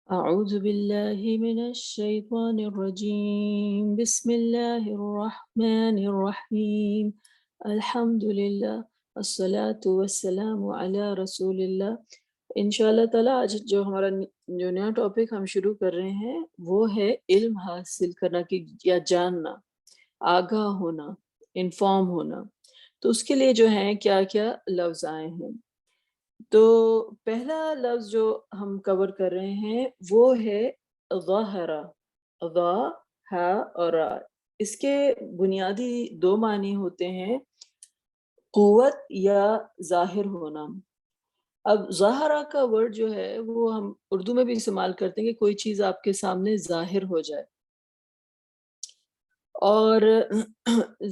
أعوذ بالله من الشيطان الرجيم بسم الله الرحمن الرحيم الحمد لله الصلاة والسلام على رسول اللہ۔ انشاءاللہ تعالیٰ آج جو ہمارا جو نیا ٹاپک ہم شروع کر رہے ہیں وہ ہے علم حاصل کرنا کی یا جاننا، آگاہ ہونا، انفارم ہونا۔ تو اس کے لیے جو ہیں کیا کیا لفظ آئے ہیں۔ تو پہلا لفظ جو ہم کور کر رہے ہیں وہ ہے ظاہرہ، ظا ہا اور را۔ اس کے بنیادی دو معنی ہوتے ہیں، قوت یا ظاہر ہونا۔ اب ظاہرہ کا ورڈ جو ہے وہ ہم اردو میں بھی استعمال کرتے ہیں کہ کوئی چیز آپ کے سامنے ظاہر ہو جائے، اور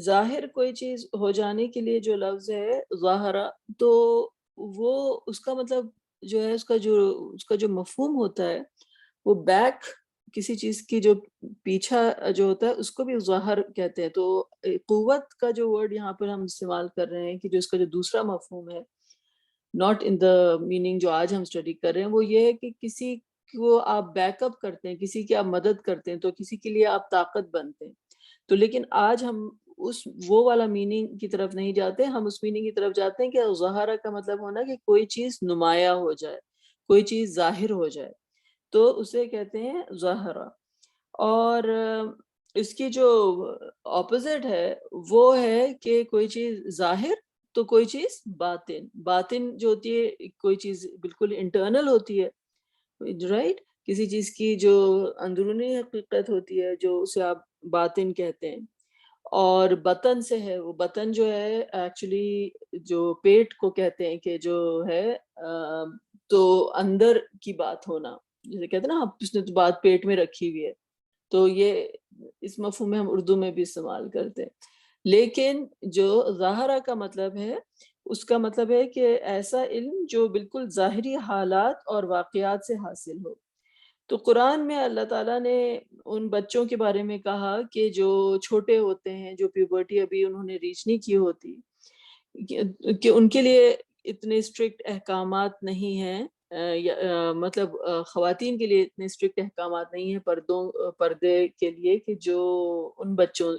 ظاہر کوئی چیز ہو جانے کے لیے جو لفظ ہے ظاہرہ، تو وہ اس کا مطلب جو ہے اس کا جو مفہوم ہوتا ہے وہ بیک، کسی چیز کی جو پیچھا جو ہوتا ہے اس کو بھی ظاہر کہتے ہیں۔ تو قوت کا جو ورڈ یہاں پر ہم استعمال کر رہے ہیں کہ جو اس کا جو دوسرا مفہوم ہے، ناٹ ان دا میننگ جو آج ہم اسٹڈی کر رہے ہیں، وہ یہ ہے کہ کسی کو آپ بیک اپ کرتے ہیں، کسی کی آپ مدد کرتے ہیں، تو کسی کے لیے آپ طاقت بنتے ہیں۔ تو لیکن آج ہم وہ والا میننگ کی طرف نہیں جاتے، ہم اس میننگ کی طرف جاتے ہیں کہ ظاہرہ کا مطلب ہونا کہ کوئی چیز نمایاں ہو جائے، کوئی چیز ظاہر ہو جائے، تو اسے کہتے ہیں ظاہرہ۔ اور اس کی جو اپوزٹ ہے وہ ہے کہ کوئی چیز ظاہر تو کوئی چیز باطن۔ باطن جو ہوتی ہے کوئی چیز بالکل انٹرنل ہوتی ہے، رائٹ، کسی چیز کی جو اندرونی حقیقت ہوتی ہے جو اسے آپ باطن کہتے ہیں۔ اور بطن سے ہے، وہ بطن جو ہے ایکچولی جو پیٹ کو کہتے ہیں کہ جو ہے تو اندر کی بات ہونا، جیسے کہتے ہیں نا آپ اس نے تو بات پیٹ میں رکھی ہوئی ہے، تو یہ اس مفہوم میں ہم اردو میں بھی استعمال کرتے ہیں۔ لیکن جو ظاہرہ کا مطلب ہے، اس کا مطلب ہے کہ ایسا علم جو بالکل ظاہری حالات اور واقعات سے حاصل ہو۔ تو قرآن میں اللہ تعالیٰ نے ان بچوں کے بارے میں کہا کہ جو چھوٹے ہوتے ہیں، جو پیوبرٹی ابھی انہوں نے ریچ نہیں کی ہوتی، کہ ان کے لیے اتنے اسٹرکٹ احکامات نہیں ہیں، مطلب خواتین کے لیے اتنے اسٹرکٹ احکامات نہیں ہیں پردے کے لیے، کہ جو ان بچوں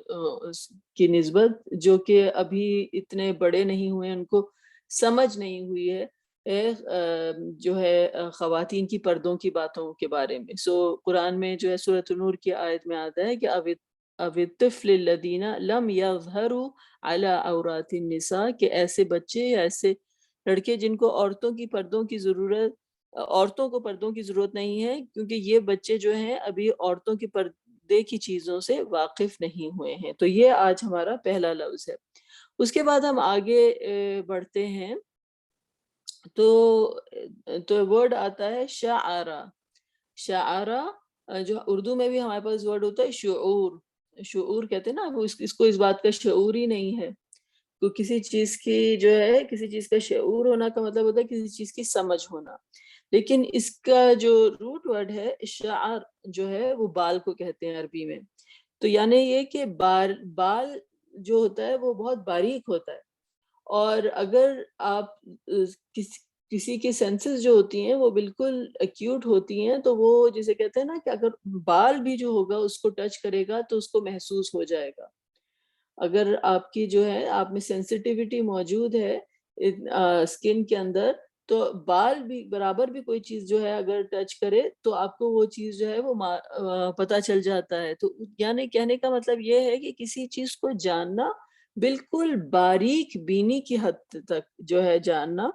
کی نسبت جو کہ ابھی اتنے بڑے نہیں ہوئے، ان کو سمجھ نہیں ہوئی ہے جو ہے خواتین کی پردوں کی باتوں کے بارے میں۔ قرآن میں جو ہے سورۃ النور کی آیت میں آتا ہے کہ اب الطفل الذین لم یظہروا علی عورات النساء، کہ ایسے بچے یا ایسے لڑکے جن کو عورتوں کو پردوں کی ضرورت نہیں ہے، کیونکہ یہ بچے جو ہیں ابھی عورتوں کے پردے کی چیزوں سے واقف نہیں ہوئے ہیں۔ تو یہ آج ہمارا پہلا لفظ ہے۔ اس کے بعد ہم آگے بڑھتے ہیں، تو ورڈ آتا ہے شعرا۔ شعرا جو اردو میں بھی ہمارے پاس ورڈ ہوتا ہے شعور۔ شعور کہتے ہیں نا، وہ اس کو اس بات کا شعور ہی نہیں ہے۔ تو کسی چیز کی جو ہے کسی چیز کا شعور ہونا کا مطلب ہوتا ہے کسی چیز کی سمجھ ہونا۔ لیکن اس کا جو روٹ ورڈ ہے شعر، جو ہے وہ بال کو کہتے ہیں عربی میں۔ تو یعنی یہ کہ بال جو ہوتا ہے وہ بہت باریک ہوتا ہے، اور اگر آپ کسی کی سینسز جو ہوتی ہیں وہ بالکل ایکیوٹ ہوتی ہیں، تو وہ جسے کہتے ہیں نا کہ اگر بال بھی جو ہوگا اس کو ٹچ کرے گا تو اس کو محسوس ہو جائے گا۔ اگر آپ کی جو ہے آپ میں سینسٹیوٹی موجود ہے اسکن کے اندر، تو بال بھی برابر بھی کوئی چیز جو ہے اگر ٹچ کرے تو آپ کو وہ چیز جو ہے وہ پتہ چل جاتا ہے۔ تو یعنی کہنے کا مطلب یہ ہے کہ کسی چیز کو جاننا، بالکل باریک بینی کی حد تک جو ہے جاننا،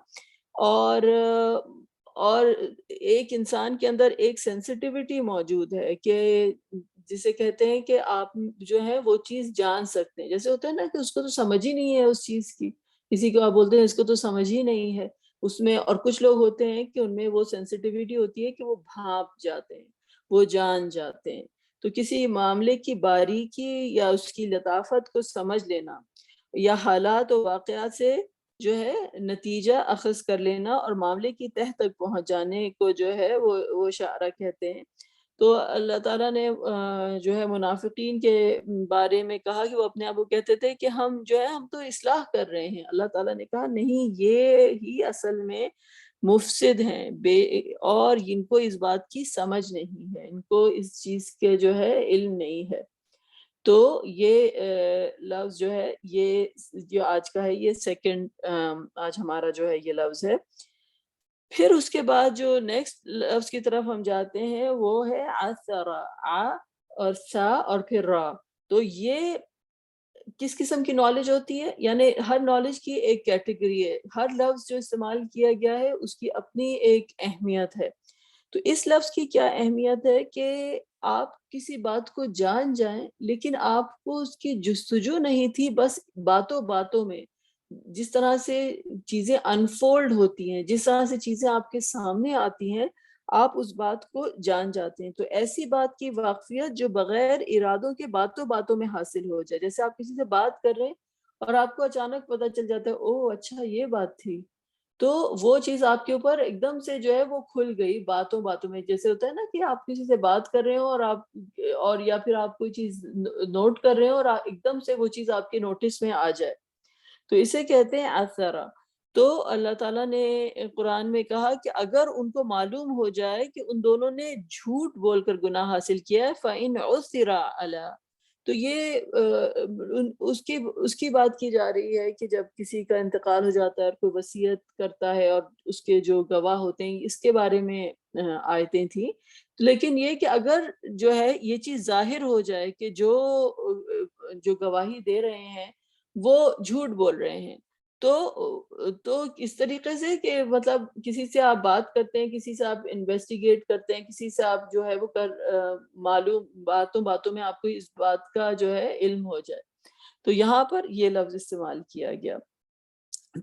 اور ایک انسان کے اندر ایک سینسٹیوٹی موجود ہے کہ جسے کہتے ہیں کہ آپ جو ہے وہ چیز جان سکتے ہیں۔ جیسے ہوتا ہے نا کہ اس کو تو سمجھ ہی نہیں ہے اس چیز کی، کسی کو آپ بولتے ہیں اس کو تو سمجھ ہی نہیں ہے اس میں، اور کچھ لوگ ہوتے ہیں کہ ان میں وہ سینسٹیوٹی ہوتی ہے کہ وہ بھانپ جاتے ہیں، وہ جان جاتے ہیں۔ تو کسی معاملے کی باریکی یا اس کی لطافت کو سمجھ لینا، یا حالات و واقعات سے جو ہے نتیجہ اخذ کر لینا اور معاملے کی تہ تک پہنچ جانے کو جو ہے وہ شعرہ کہتے ہیں۔ تو اللہ تعالیٰ نے جو ہے منافقین کے بارے میں کہا کہ وہ اپنے آپ کو کہتے تھے کہ ہم جو ہے ہم تو اصلاح کر رہے ہیں۔ اللہ تعالیٰ نے کہا نہیں، یہ ہی اصل میں مفسد ہیں اور ان کو اس بات کی سمجھ نہیں ہے، ان کو اس چیز کے جو ہے علم نہیں ہے۔ تو یہ لفظ جو ہے، یہ جو آج کا ہے، یہ سیکنڈ آج ہمارا جو ہے یہ لفظ ہے۔ پھر اس کے بعد جو نیکسٹ لفظ کی طرف ہم جاتے ہیں وہ ہے عثرا، آ اور سا اور پھر را۔ تو یہ کس قسم کی نالج ہوتی ہے؟ یعنی ہر نالج کی ایک کیٹیگری ہے، ہر لفظ جو استعمال کیا گیا ہے اس کی اپنی ایک اہمیت ہے۔ تو اس لفظ کی کیا اہمیت ہے کہ آپ کسی بات کو جان جائیں لیکن آپ کو اس کی جستجو نہیں تھی، بس باتوں باتوں میں جس طرح سے چیزیں انفولڈ ہوتی ہیں، جس طرح سے چیزیں آپ کے سامنے آتی ہیں، آپ اس بات کو جان جاتے ہیں۔ تو ایسی بات کی واقفیت جو بغیر ارادوں کے باتوں باتوں میں حاصل ہو جائے، جیسے آپ کسی سے بات کر رہے ہیں اور آپ کو اچانک پتہ چل جاتا ہے اوہ اچھا یہ بات تھی، تو وہ چیز آپ کے اوپر ایک دم سے جو ہے وہ کھل گئی باتوں باتوں میں۔ جیسے ہوتا ہے نا کہ آپ کسی سے بات کر رہے ہو اور آپ اور یا پھر آپ کوئی چیز نوٹ کر رہے ہو اور ایک دم سے وہ چیز آپ کے نوٹس میں آ جائے، تو اسے کہتے ہیں اثرا۔ تو اللہ تعالیٰ نے قرآن میں کہا کہ اگر ان کو معلوم ہو جائے کہ ان دونوں نے جھوٹ بول کر گناہ حاصل کیا ہے فَإِنْ عُثِرَ عَلَىٰ، تو یہ اس کی بات کی جا رہی ہے کہ جب کسی کا انتقال ہو جاتا ہے اور کوئی وصیت کرتا ہے اور اس کے جو گواہ ہوتے ہیں، اس کے بارے میں آیتیں تھیں۔ لیکن یہ کہ اگر جو ہے یہ چیز ظاہر ہو جائے کہ جو گواہی دے رہے ہیں وہ جھوٹ بول رہے ہیں، تو اس طریقے سے کہ مطلب کسی سے آپ بات کرتے ہیں، کسی سے آپ انویسٹیگیٹ کرتے ہیں، کسی سے آپ جو ہے وہ معلوم باتوں باتوں میں آپ کو اس بات کا جو ہے علم ہو جائے، تو یہاں پر یہ لفظ استعمال کیا گیا۔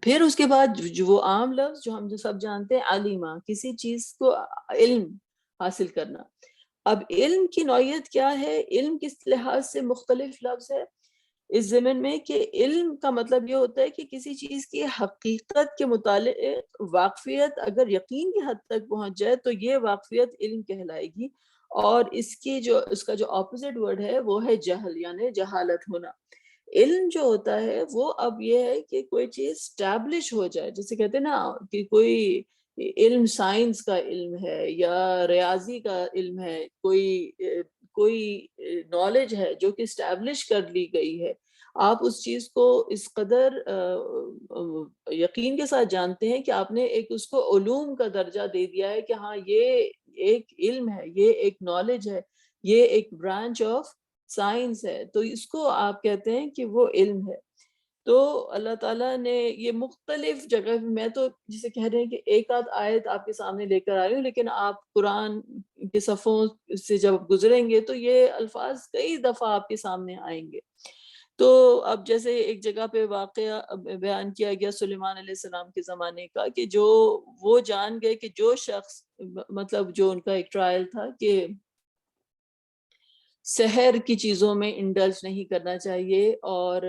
پھر اس کے بعد جو وہ عام لفظ جو ہم جو سب جانتے ہیں، علیمہ، کسی چیز کو علم حاصل کرنا۔ اب علم کی نوعیت کیا ہے؟ علم کس لحاظ سے مختلف لفظ ہے اس ضمن میں کہ علم کا مطلب یہ ہوتا ہے کہ کسی چیز کی حقیقت کے متعلق واقفیت اگر یقین کی حد تک پہنچ جائے تو یہ واقفیت علم کہلائے گی، اور اس کا جو اپوزٹ ورڈ ہے وہ ہے جہل، یعنی جہالت ہونا۔ علم جو ہوتا ہے وہ اب یہ ہے کہ کوئی چیز اسٹیبلش ہو جائے، جیسے کہتے ہیں نا کہ کوئی علم سائنس کا علم ہے یا ریاضی کا علم ہے، کوئی نالج ہے جو کہ اسٹیبلش کر لی گئی ہے، آپ اس چیز کو اس قدر یقین کے ساتھ جانتے ہیں کہ آپ نے ایک اس کو علوم کا درجہ دے دیا ہے کہ ہاں یہ ایک علم ہے، یہ ایک نالج ہے، یہ ایک برانچ آف سائنس ہے، تو اس کو آپ کہتے ہیں کہ وہ علم ہے۔ تو اللہ تعالیٰ نے یہ مختلف جگہ، میں تو جسے کہہ رہے ہیں کہ ایک آدھ آیت آپ کے سامنے لے کر آئی ہوں، لیکن آپ قرآن کے صفحوں سے جب گزریں گے تو یہ الفاظ کئی دفعہ آپ کے سامنے آئیں گے۔ تو اب جیسے ایک جگہ پہ واقعہ بیان کیا گیا سلیمان علیہ السلام کے زمانے کا کہ جو وہ جان گئے کہ جو شخص مطلب جو ان کا ایک ٹرائل تھا کہ سحر کی چیزوں میں انڈلج نہیں کرنا چاہیے، اور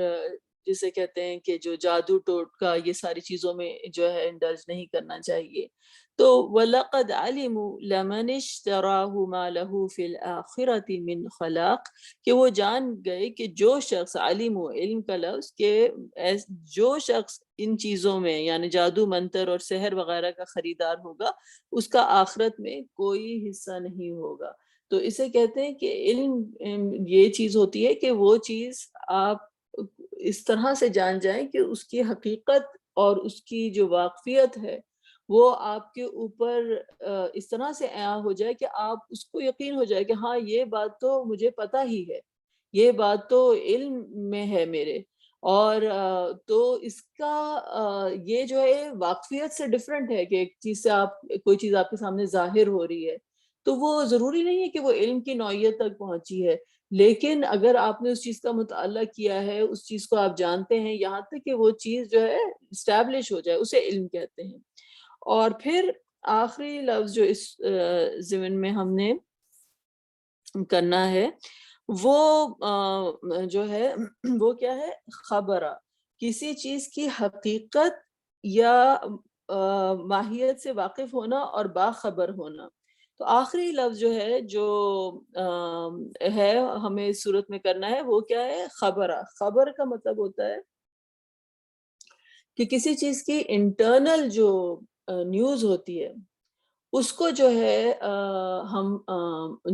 جسے کہتے ہیں کہ جو جادو ٹوٹکا یہ ساری چیزوں میں جو ہے انڈلج نہیں کرنا چاہیے۔ تو وَلَقَدْ عَلِمُوا لَمَنِ اشْتَرَاهُ مَا لَهُ فِي الْآخِرَةِ مِنْ خَلَاقٍ، کہ وہ جان گئے کہ جو شخص علم علم کا لفظ کہ جو شخص ان چیزوں میں یعنی جادو منتر اور سحر وغیرہ کا خریدار ہوگا اس کا آخرت میں کوئی حصہ نہیں ہوگا۔ تو اسے کہتے ہیں کہ علم یہ چیز ہوتی ہے کہ وہ چیز آپ اس طرح سے جان جائیں کہ اس کی حقیقت اور اس کی جو واقفیت ہے وہ آپ کے اوپر اس طرح سے عیاں ہو جائے کہ آپ اس کو یقین ہو جائے کہ ہاں یہ بات تو مجھے پتہ ہی ہے، یہ بات تو علم میں ہے میرے، اور تو اس کا یہ جو ہے واقفیت سے ڈیفرنٹ ہے کہ ایک چیز سے آپ کوئی چیز آپ کے سامنے ظاہر ہو رہی ہے تو وہ ضروری نہیں ہے کہ وہ علم کی نوعیت تک پہنچی ہے، لیکن اگر آپ نے اس چیز کا مطالعہ کیا ہے، اس چیز کو آپ جانتے ہیں یہاں تک کہ وہ چیز جو ہے اسٹیبلش ہو جائے، اسے علم کہتے ہیں۔ اور پھر آخری لفظ جو اس ضمن میں ہم نے کرنا ہے وہ جو ہے وہ کیا ہے؟ خبرہ، کسی چیز کی حقیقت یا ماہیت سے واقف ہونا اور باخبر ہونا۔ تو آخری لفظ جو ہے جو ہے ہمیں اس صورت میں کرنا ہے وہ کیا ہے؟ خبرہ۔ خبر کا مطلب ہوتا ہے کہ کسی چیز کی انٹرنل جو نیوز ہوتی ہے اس کو جو ہے ہم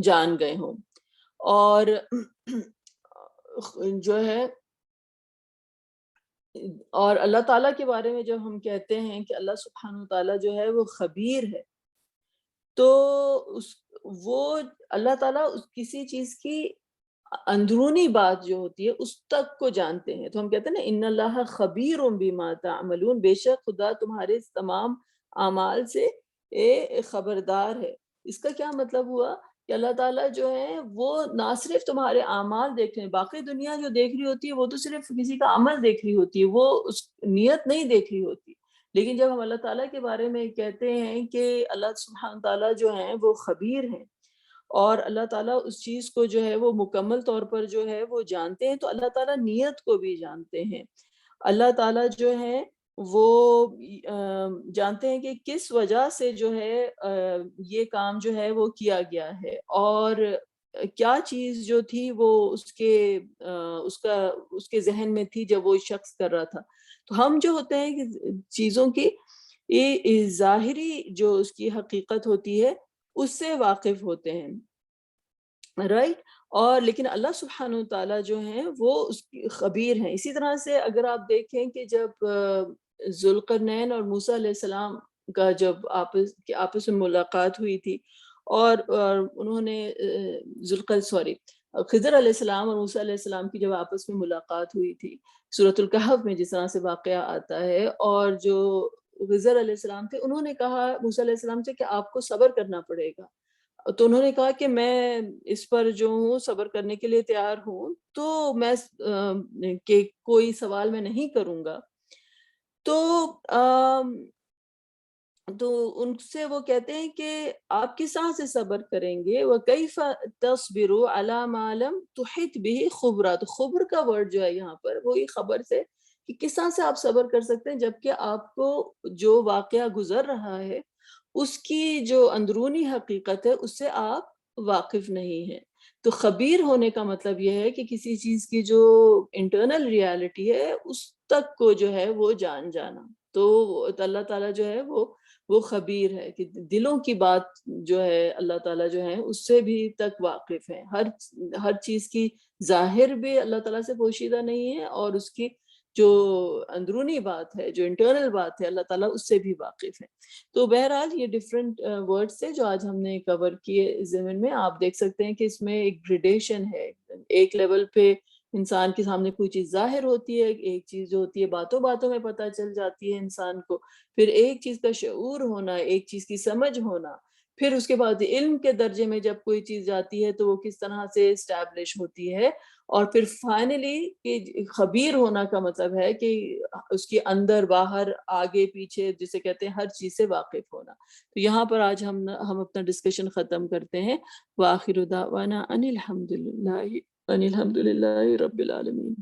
جان گئے ہوں، اور جو ہے اور اللہ تعالیٰ کے بارے میں جب ہم کہتے ہیں کہ اللہ سبحانہ تعالیٰ جو ہے وہ خبیر ہے، تو اس وہ اللہ تعالیٰ کسی چیز کی اندرونی بات جو ہوتی ہے اس تک کو جانتے ہیں. تو ہم کہتے ہیں نا ان اللہ خبیر بما تعملون، بے شک خدا تمہارے تمام اعمال سے خبردار ہے. اس کا کیا مطلب ہوا کہ اللہ تعالیٰ جو ہے وہ نہ صرف تمہارے اعمال دیکھ رہے ہیں، باقی دنیا جو دیکھ رہی ہوتی ہے وہ تو صرف کسی کا عمل دیکھ رہی ہوتی ہے، وہ اس نیت نہیں دیکھ رہی ہوتی. لیکن جب ہم اللہ تعالیٰ کے بارے میں کہتے ہیں کہ اللہ سبحانہ تعالیٰ جو ہیں وہ خبیر ہیں، اور اللہ تعالیٰ اس چیز کو جو ہے وہ مکمل طور پر جو ہے وہ جانتے ہیں، تو اللہ تعالیٰ نیت کو بھی جانتے ہیں. اللہ تعالیٰ جو ہے وہ جانتے ہیں کہ کس وجہ سے جو ہے یہ کام جو ہے وہ کیا گیا ہے، اور کیا چیز جو تھی وہ اس کے ذہن میں تھی جب وہ شخص کر رہا تھا. تو ہم جو ہوتے ہیں کہ چیزوں کی یہ ظاہری جو اس کی حقیقت ہوتی ہے اس سے واقف ہوتے ہیں، رائٹ. اور لیکن اللہ سبحانہ تعالیٰ جو ہیں وہ اس کی خبیر ہیں. اسی طرح سے اگر آپ دیکھیں کہ جب ذوالقرنین اور موسیٰ علیہ السلام کا جب آپس میں ملاقات ہوئی تھی، اور انہوں نے خضر علیہ السلام اور موسیٰ علیہ السلام کی جب آپس میں ملاقات ہوئی تھی سورۃ الکہف میں، جس طرح سے واقعہ آتا ہے، اور جو خضر علیہ السلام تھے انہوں نے کہا موسیٰ علیہ السلام سے کہ آپ کو صبر کرنا پڑے گا. تو انہوں نے کہا کہ میں اس پر جو ہوں صبر کرنے کے لیے تیار ہوں، تو میں کہ کوئی سوال میں نہیں کروں گا. تو تو ان سے وہ کہتے ہیں کہ آپ کس طرح سے صبر کریں گے، وَكَيْفَ تَصْبِرُ عَلَى مَا لَمْ تُحِطْ بِهِ خُبْرًا. تو خبر کا ورڈ جو ہے یہاں پر وہی خبر سے کہ کس طرح سے آپ صبر کر سکتے ہیں جبکہ آپ کو جو واقعہ گزر رہا ہے اس کی جو اندرونی حقیقت ہے اس سے آپ واقف نہیں ہیں. تو خبیر ہونے کا مطلب یہ ہے کہ کسی چیز کی جو انٹرنل ریالٹی ہے اس تک کو جو ہے وہ جان جانا. تو اللہ تعالیٰ جو ہے وہ خبیر ہے کہ دلوں کی بات جو ہے اللہ تعالیٰ جو ہے اس سے بھی تک واقف ہے. ہر چیز کی ظاہر بھی اللہ تعالیٰ سے پوشیدہ نہیں ہے، اور اس کی جو اندرونی بات ہے، جو انٹرنل بات ہے، اللہ تعالیٰ اس سے بھی واقف ہے. تو بہرحال یہ ڈیفرنٹ ورڈز تھے جو آج ہم نے کور کیے ضمن میں. آپ دیکھ سکتے ہیں کہ اس میں ایک گریڈیشن ہے. ایک لیول پہ انسان کے سامنے کوئی چیز ظاہر ہوتی ہے، ایک چیز جو ہوتی ہے باتوں باتوں میں پتہ چل جاتی ہے انسان کو، پھر ایک چیز کا شعور ہونا، ایک چیز کی سمجھ ہونا، پھر اس کے بعد علم کے درجے میں جب کوئی چیز جاتی ہے تو وہ کس طرح سے اسٹیبلش ہوتی ہے، اور پھر فائنلی خبیر ہونا کا مطلب ہے کہ اس کے اندر باہر آگے پیچھے جسے کہتے ہیں ہر چیز سے واقف ہونا. تو یہاں پر آج ہم اپنا ڈسکشن ختم کرتے ہیں. وآخر دعوانا ان الحمد للہ رب العالمین.